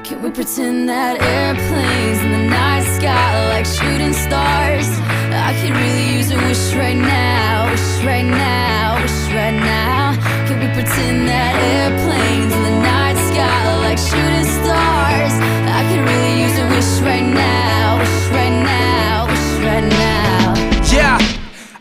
Can we pretend that airplanes in the night sky are like shooting stars? I could really use a wish right now, wish right now, wish right now. Can we pretend that airplanes in the night sky are like shooting stars? I could really use a wish right now, wish right now, wish right now. Yeah,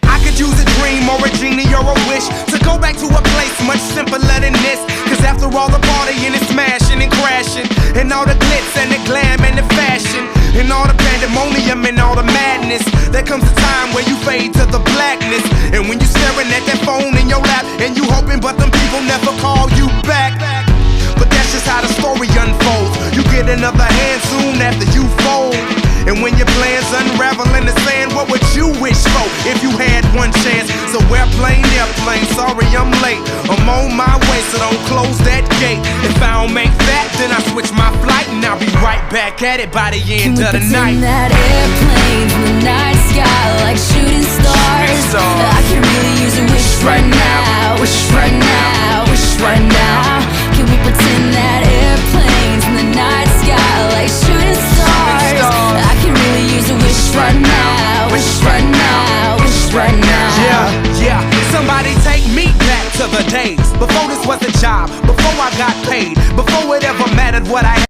I could use a dream or a genie or a wish to go back to a place much simpler than this. Cause after all the partying and smashing and crashing, and all the glitz and the glam and the fashion, and all the pandemonium and all the madness, there comes a time where you fade to the blackness. And when you staring at that phone in your lap, and you hoping but them people never call you back. But that's just how the story unfolds. You get another hand soon after you fold. And when your plans unravel in the sand, what would you wish for if you had one chance? So airplane, sorry I'm late. I'm on my way, so don't close that gate. If I don't make that, then I switch my flight, and I'll be right back at it by the end of the night. Can we pretend that airplanes in the night sky like shooting stars? I can really use a wish right now, wish right now, wish right now. Can we pretend that airplanes in the night sky like shooting stars? I can really use a wish right now, wish right now, wish right now. Yeah, somebody take me back to the days before this was a job, before I got paid, before it ever mattered what I